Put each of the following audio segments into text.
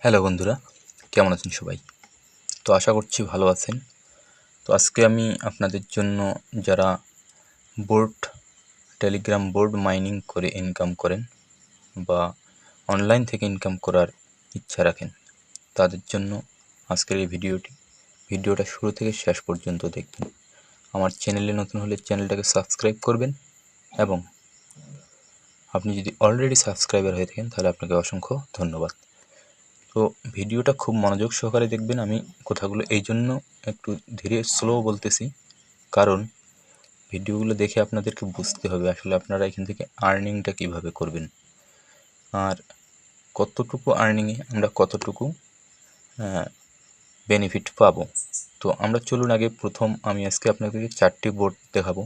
Hello বন্ধুরা, কেমন আছেন সবাই? তো আশা করছি ভালো আছেন। তো আজকে আমি আপনাদের জন্য যারা বোর্ড টেলিগ্রাম বোর্ড মাইনিং করে ইনকাম করেন বা অনলাইন থেকে ইনকাম করার ইচ্ছা রাখেন, তাদের জন্য আজকের এই ভিডিওটা শুরু থেকে শেষ পর্যন্ত দেখবেন। আমার চ্যানেলে নতুন হলে চ্যানেলটাকে সাবস্ক্রাইব করবেন এবং আপনি যদি অলরেডি সাবস্ক্রাইবার হয়ে থাকেন তাহলে আপনাকে অসংখ্য ধন্যবাদ। তো ভিডিওটা খুব মনোযোগ সহকারে দেখবেন। আমি কথাগুলো এই জন্য একটু ধীরে স্লো বলতেছি, কারণ ভিডিওগুলো দেখে আপনাদেরকে বুঝতে হবে আসলে আপনারা এখান থেকে আর্নিংটা কিভাবে করবেন আর কতটুকু আর্নিংয়ে আমরা কতটুকু বেনিফিট পাবো। তো আমরা চলুন আগে আমি আজকে আপনাদেরকে 4টি বোর্ড দেখাবো,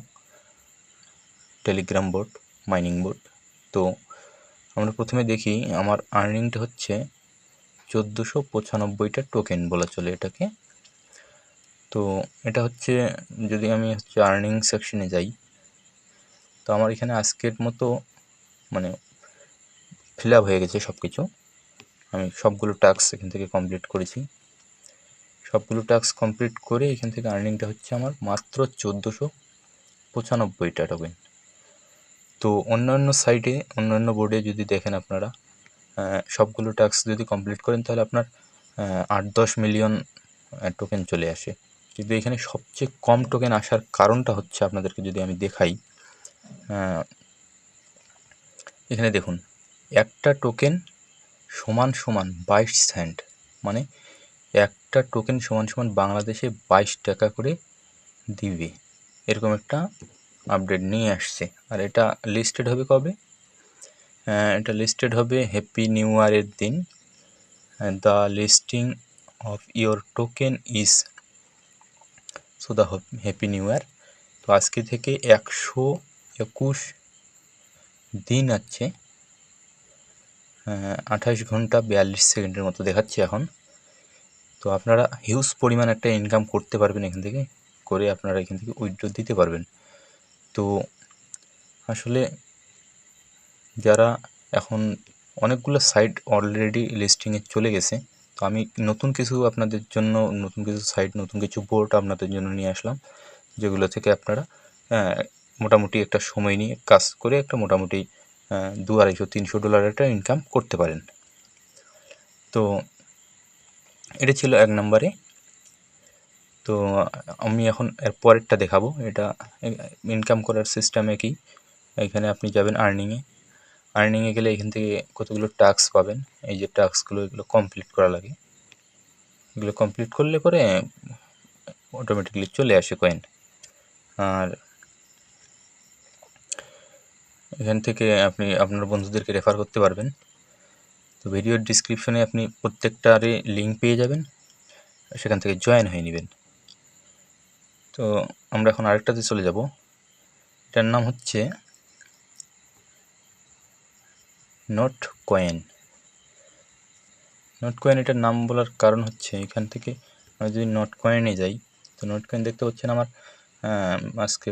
টেলিগ্রাম বোর্ড, মাইনিং বোর্ড। তো আমরা প্রথমে দেখি আমার আর্নিংটা হচ্ছে 1495টা টোকেন বলা চলে এটাকে। তো এটা হচ্ছে, যদি আমি আর্নিং সেকশনে যাই, তো আমার এখানে আজকের মতো মানে ফিল আপ হয়ে গেছে সব কিছু। আমি সবগুলো টাস্ক এখান থেকে কমপ্লিট করেছি। সবগুলো টাস্ক কমপ্লিট করে এখান থেকে আর্নিংটা হচ্ছে আমার মাত্র 1495টা টোকেন। তো অন্যান্য সাইটে, অন্যান্য বোর্ডে যদি দেখেন আপনারা, সবগুলো টাস্ক যদি কমপ্লিট করেন তাহলে আপনার 8-10 মিলিয়ন টোকেন চলে আসে। কিন্তু এখানে সবচেয়ে কম টোকেন আসার কারণটা হচ্ছে, আপনাদেরকে যদি আমি দেখাই, এখানে দেখুন, একটা টোকেন সমান সমান 22 সেন্ট, মানে একটা টোকেন সমান সমান বাংলাদেশে 22 টাকা করে দিবে, এরকম একটা আপডেট নিয়ে আসছে। আর এটা লিস্টেড হবে কবে? এটা লিস্টেড হবে হ্যাপি নিউ ইয়ারের দিন। The listing of your token is, so the happy new year. তো আজকে থেকে 121 দিন আছে, 28 ঘন্টা 42 সেকেন্ডের মতো দেখাচ্ছে এখন। তো আপনারা হিউজ পরিমাণ একটা ইনকাম করতে পারবেন এখান থেকে, করে আপনারা এখান থেকে উইথড্র দিতে পারবেন। তো আসলে যারা এখন, অনেকগুলো সাইট অলরেডি লিস্টিংয়ে চলে গেছে, তো আমি নতুন কিছু আপনাদের জন্য, নতুন কিছু সাইট, নতুন কিছু বোর্ড আপনাদের জন্য নিয়ে আসলাম, যেগুলো থেকে আপনারা মোটামুটি একটা সময় নিয়ে কাজ করে একটা মোটামুটি $200-300 একটা ইনকাম করতে পারেন। তো এটা ছিল 1 নম্বরে। তো আমি এখন এর পরেরটা দেখাবো। এটা ইনকাম করার সিস্টেম একই। এখানে আপনি যাবেন আর্নিংয়ে গেলে এখান থেকে কতগুলো টাস্ক পাবেন। এই যে টাস্কগুলো, এগুলো কমপ্লিট করা লাগে। এগুলো কমপ্লিট করলে পরে অটোমেটিকলি চলে আসে কয়েন। আর এখান থেকে আপনি আপনার বন্ধুদেরকে রেফার করতে পারবেন। তো ভিডিওর ডিসক্রিপশনে আপনি প্রত্যেকটারই লিঙ্ক পেয়ে যাবেন, সেখান থেকে জয়েন হয়ে নেবেন। তো আমরা এখন আরেকটাতে চলে যাব। এটার নাম হচ্ছে নোট কয়েন। নোট কয়েন এটার নাম বলার কারণ হচ্ছে, এখান থেকে আমি যদি নোট কয়েনে যাই, তো নোট কয়েন দেখতে পাচ্ছেন আমার আজকে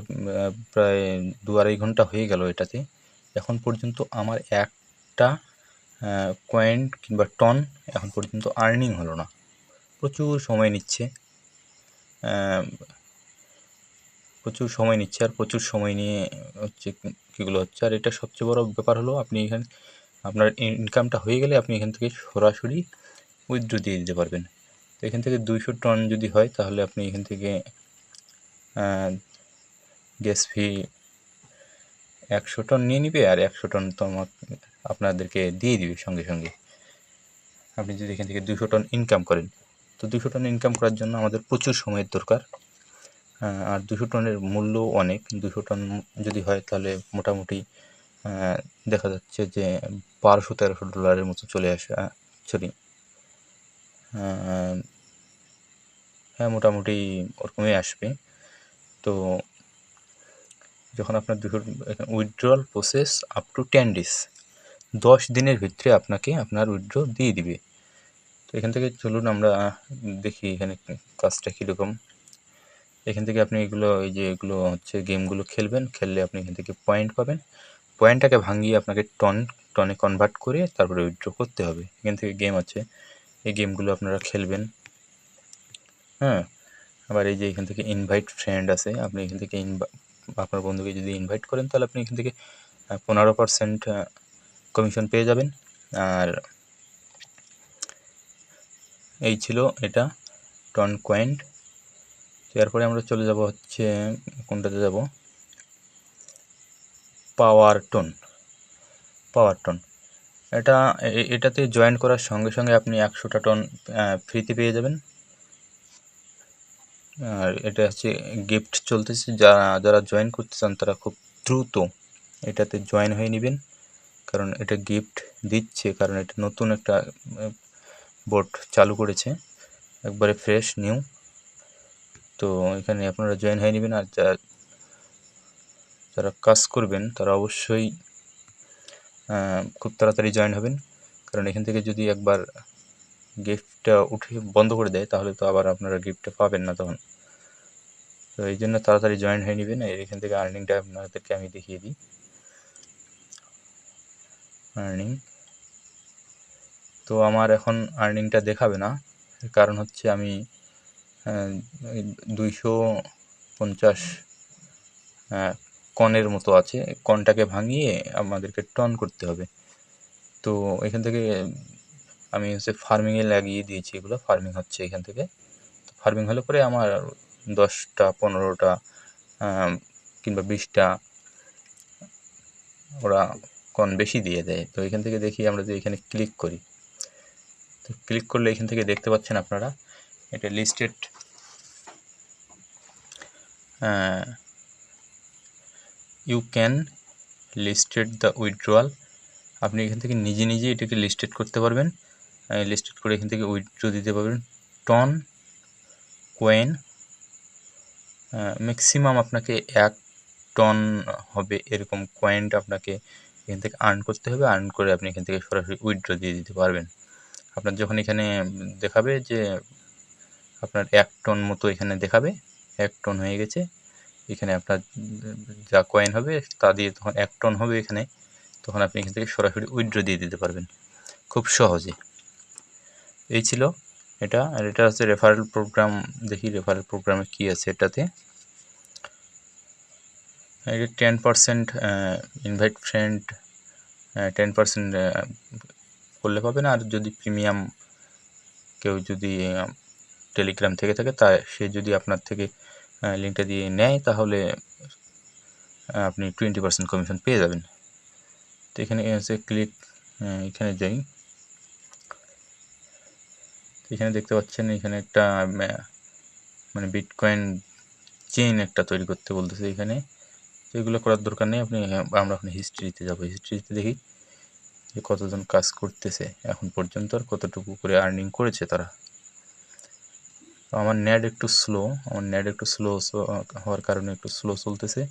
প্রায় 2-2.5 ঘন্টা হয়ে গেল এটাতে। এখন পর্যন্ত আমার একটা কয়েন কিংবা টন এখন পর্যন্ত আর্নিং হলো না। প্রচুর সময় নিচ্ছে, আর প্রচুর সময় নিয়ে হচ্ছে কীগুলো হচ্ছে। আর এটা সবচেয়ে বড় ব্যাপার হলো, আপনি এখানে আপনার ইনকামটা হয়ে গেলে আপনি এখান থেকে সরাসরি উইথড্র দিয়ে দিতে পারবেন। তো এখান থেকে 200 টন যদি হয়, তাহলে আপনি এখান থেকে গ্যাস ফি 100 টন নিয়ে নিবে, আর 100 টন তো আপনাদেরকে দিয়ে দিবে সঙ্গে সঙ্গে, আপনি যদি এখান থেকে 200 টন ইনকাম করেন। তো 200 টন ইনকাম করার জন্য আমাদের প্রচুর সময়ের দরকার। আর 200 টনের মূল্যও অনেক। 200 টন যদি হয় তাহলে মোটামুটি দেখা যাচ্ছে যে $1200-1300 মতো চলে আসে। সরি, হ্যাঁ, মোটামুটি ওরকমই আসবে। তো যখন আপনার withdrawal process up to 10 days, 10 দিনের ভিতরে আপনাকে আপনার উইথড্র দিয়ে দিবে। তো এখান থেকে চলুন আমরা দেখি এখানে কাজটা কীরকম। এখান থেকে আপনি এগুলো, এই যে এগুলো হচ্ছে গেমগুলো খেলবেন, খেললে আপনি এখান থেকে পয়েন্ট পাবেন। পয়েন্টটাকে ভাঙিয়ে আপনাকে টনে কনভার্ট করে তারপরে উইথড্র করতে হবে। এখান থেকে গেম আছে, এই গেমগুলো আপনারা খেলবেন। হ্যাঁ, আবার এই যে এখান থেকে ইনভাইট ফ্রেন্ড আছে, আপনি এখান থেকে আপনার বন্ধুকে যদি ইনভাইট করেন তাহলে আপনি এখান থেকে 15% কমিশন পেয়ে যাবেন। আর এই ছিল এটা টন কয়েন। তো এরপরে আমরা চলে যাব হচ্ছে কোনটাতে যাব, পাওয়ার টন। এটাতে জয়েন করার সঙ্গে সঙ্গে আপনি 100টা টন ফ্রিতে পেয়ে যাবেন। আর এটা হচ্ছে গিফট চলতেছে, যারা জয়েন করতে চান তারা খুব দ্রুত এটাতে জয়েন হয়ে নেবেন, কারণ এটা গিফট দিচ্ছে, কারণ এটা নতুন একটা বোট চালু করেছে, একবারে ফ্রেশ নিউ। তো এখানে আপনারা জয়েন হয়ে নেবেন। আর যারা কাজ করবেন তারা অবশ্যই খুব তাড়াতাড়ি জয়েন হবেন, কারণ এখান থেকে যদি একবার গিফটটা উঠে বন্ধ করে দেয় তাহলে তো আবার আপনারা গিফটটা পাবেন না তখন। তো এই জন্য তাড়াতাড়ি জয়েন হয়ে নেবেন। এখান থেকে আর্নিংটা আপনাদেরকে আমি দেখিয়ে দিই। আর্নিং তো আমার এখন আর্নিংটা দেখাবে না, কারণ হচ্ছে আমি 250 কনের মতো আছে, কনটাকে ভাঙিয়ে আমাদেরকে টন করতে হবে। তো এখান থেকে আমি হচ্ছে ফার্মিংয়ে লাগিয়ে দিয়েছি, এগুলো ফার্মিং হচ্ছে এখান থেকে। ফার্মিং হলে পরে আমার 10টা 15টা কিংবা 20টা ওরা কন বেশি দিয়ে দেয়। তো এখান থেকে দেখি আমরা যদি এখানে ক্লিক করি, তো ক্লিক করলে এখান থেকে দেখতে পাচ্ছেন আপনারা এটা listed, you can listed the withdrawal. আপনি এখান থেকে নিজে নিজে এটাকে লিস্টেড করতে পারবেন, লিস্টেড করে এখান থেকে উইথড্র দিতে পারবেন। টন কয়েন ম্যাক্সিমাম আপনাকে 1 টন হবে এরকম কয়েনটা আপনাকে এখান থেকে আর্ন করতে হবে। আর্ন করে আপনি এখান থেকে সরাসরি উইথড্র দিয়ে দিতে পারবেন। আপনার যখন এখানে দেখাবে যে আপনার 1 টন মতো এখানে দেখাবে, 1 টন হয়ে গেছে, এখানে আপনার যা কয়েন হবে তা দিয়ে তখন 1 টন হবে এখানে, তখন আপনি এখান থেকে সরাসরি উইথড্র দিয়ে দিতে পারবেন খুব সহজে। এই ছিল এটা। আর এটা হচ্ছে রেফারেল প্রোগ্রাম। দেখি রেফারেল প্রোগ্রামে কী আছে এটাতে। এটা 10% ইনভাইট ফ্রেন্ড 10% করলে পাবেন। আর যদি প্রিমিয়াম কেউ যদি টেলিগ্রাম থেকে থাকে সে যদি আপনার থেকে লিঙ্কটা দিয়ে নেয় তাহলে আপনি 20% কমিশন পেয়ে যাবেন। তো এখানে আছে ক্লিক, এখানে যাই, এখানে দেখতে পাচ্ছেন এখানে একটা মানে বিটকয়েন চেইন একটা তৈরি করতে বলতেছে এখানে। তো এগুলো করার দরকার নেই, আমরা এখন হিস্ট্রিতে যাব। হিস্ট্রিতে দেখি যে কতজন কাজ করতেছে এখন পর্যন্ত আর কতটুকু করে আর্নিং করেছে তারা। তো আমার নেট একটু স্লো, হওয়ার কারণে একটু স্লো চলতেছে।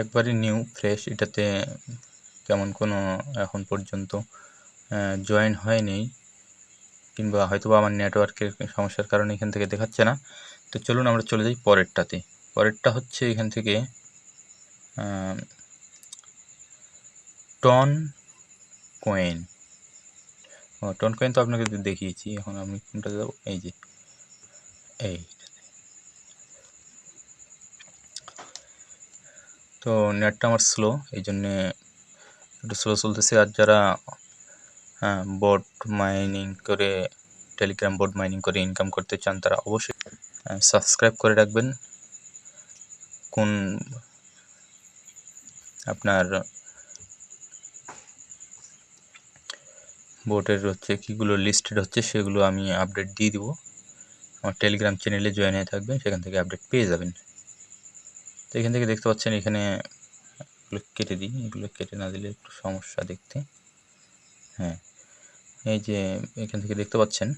একবারই নিউ ফ্রেশ, এটাতে তেমন কোনো এখন পর্যন্ত জয়েন হয়নি, কিংবা হয়তো আমার নেটওয়ার্কের সমস্যার কারণে এখান থেকে দেখাচ্ছে না। তো চলুন আমরা চলে যাই পরেরটাতে। পরেরটা হচ্ছে এখান থেকে টন কয়েন। টন কয়েন তো আপনাকে দেখিয়েছি, এখন আমি কোনটা যাবো, এই যে এই। তো নেটটা আমার স্লো, এই জন্যে একটু স্লো চলতেছে। আর যারা বট মাইনিং করে, টেলিগ্রাম বট মাইনিং করে ইনকাম করতে চান তারা অবশ্যই সাবস্ক্রাইব করে রাখবেন। কোন আপনার বোটের হচ্ছে কীগুলো লিস্টেড হচ্ছে সেগুলো আমি আপডেট দিয়ে দিব। আমার টেলিগ্রাম চ্যানেলে জয়েন হয়ে থাকবেন, সেখান থেকে আপডেট পেয়ে যাবেন। তো এখান থেকে দেখতে পাচ্ছেন এখানে এগুলো কেটে দিই, এগুলো কেটে না দিলে একটু সমস্যা দেখতে। হ্যাঁ, এই যে এখান থেকে দেখতে পাচ্ছেন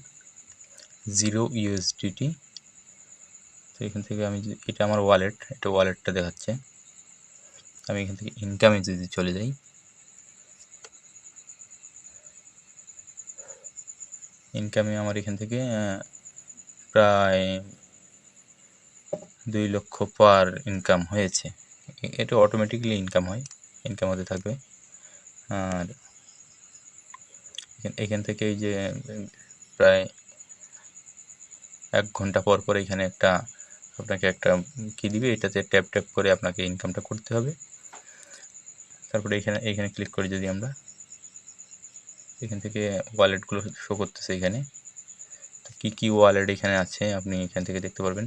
0 USDT। তো এখান থেকে আমি এটা আমার ওয়ালেট, এটা ওয়ালেটটা দেখাচ্ছে। আমি এখান থেকে ইনকামে যদি চলে যাই, ইনকামে আমার এখান থেকে প্রায় 2 লক্ষ পার ইনকাম হয়েছে। এটা অটোমেটিক্যালি ইনকাম হয়, ইনকাম হতে থাকবে। আর এখান থেকে এই যে প্রায় 1 ঘন্টা পর পর এখানে আপনাকে একটা কি দিবে, এটাতে ট্যাপ ট্যাপ করে আপনাকে ইনকামটা করতে হবে। তারপরে এখানে ক্লিক করে যদি আমরা এখান থেকে ওয়ালেটগুলো শো করতেছে এখানে, তো কী ওয়ালেট এখানে আছে আপনি এখান থেকে দেখতে পারবেন।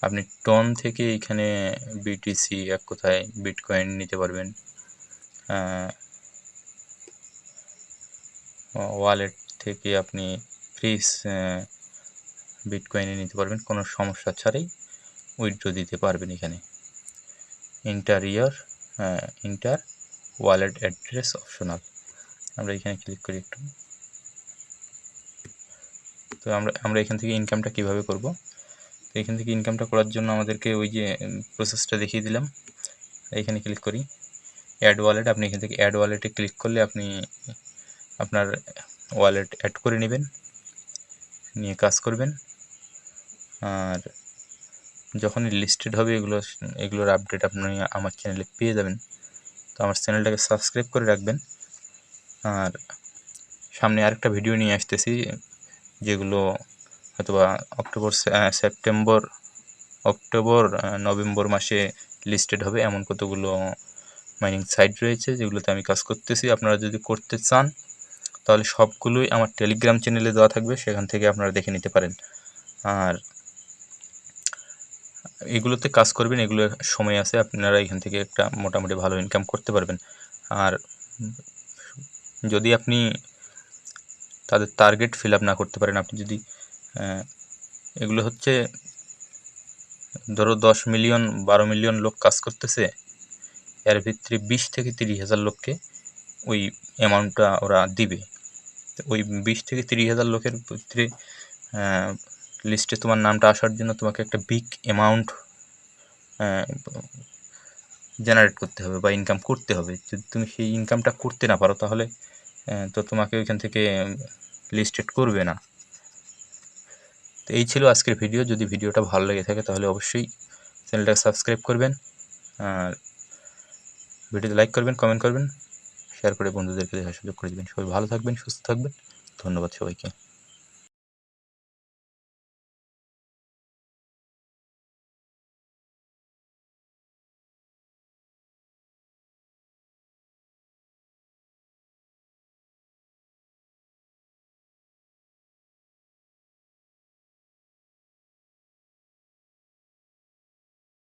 আপনি টন থেকে এখানে বিটিসি, এক কথায় বিটকয়েন নিতে পারবেন। ওয়ালেট থেকে আপনি ফ্রিজ বিটকয়েনে নিতে পারবেন, কোনো সমস্যা ছাড়াই উইথড্র দিতে পারবেন। এখানে ইন্টার ওয়ালেট অ্যাড্রেস অপশনাল, আমরা এখানে ক্লিক করি একটু। তো আমরা এখান থেকে ইনকামটা কিভাবে করব, তো এখান থেকে ইনকামটা করার জন্য আমাদেরকে ওই যে প্রসেসটা দেখিয়ে দিলাম, এখানে ক্লিক করি অ্যাড ওয়ালেট। আপনি এখান থেকে অ্যাড ওয়ালেটে ক্লিক করলে আপনি আপনার ওয়ালেট অ্যাড করে নেবেন, নিয়ে কাজ করবেন। আর যখনই লিস্টেড হবে এগুলোর আপডেট আপনি আমার চ্যানেলে পেয়ে যাবেন। তো আমার চ্যানেলটাকে সাবস্ক্রাইব করে রাখবেন। আর সামনে আরেকটা ভিডিও নিয়ে আসতেছি, যেগুলো হয়তোবা অক্টোবর নভেম্বর মাসে লিস্টেড হবে। এমন কতগুলো মাইনিং সাইট রয়েছে যেগুলোতে আমি কাজ করতেছি। আপনারা যদি করতে চান তাহলে সবগুলোই আমার টেলিগ্রাম চ্যানেলে দেওয়া থাকবে, সেখান থেকে আপনারা দেখে নিতে পারেন। আর এগুলোতে কাজ করবেন, এগুলোর সময় আছে, আপনারা এখান থেকে একটা মোটামুটি ভালো ইনকাম করতে পারবেন। আর যদি আপনি তাদের টার্গেট ফিল আপ না করতে পারেন, আপনি যদি এগুলো হচ্ছে ধরো 10 মিলিয়ন 12 মিলিয়ন লোক কাজ করতেছে, এর ভিতরে 20 থেকে 30 হাজার লোককে ওই অ্যামাউন্টটা ওরা দিবে। ওই 20 থেকে 30 হাজার লোকের ভিতরে লিস্টে তোমার নামটা আসার জন্য তোমাকে একটা বিগ অ্যামাউন্ট জেনারেট করতে হবে বা ইনকাম করতে হবে। যদি তুমি সেই ইনকামটা করতে না পারো তাহলে তো তোমাকে ওইখান থেকে লিস্টেড করবে না। তো এই ছিল আজকের ভিডিও। যদি ভিডিওটা ভালো লেগে থাকে তাহলে অবশ্যই চ্যানেলটাকে সাবস্ক্রাইব করবেন, আর ভিডিওতে লাইক করবেন, কমেন্ট করবেন, শেয়ার করে বন্ধুদেরকে দেখার সুযোগ করে দেবেন। সবাই ভালো থাকবেন, সুস্থ থাকবেন। ধন্যবাদ সবাইকে।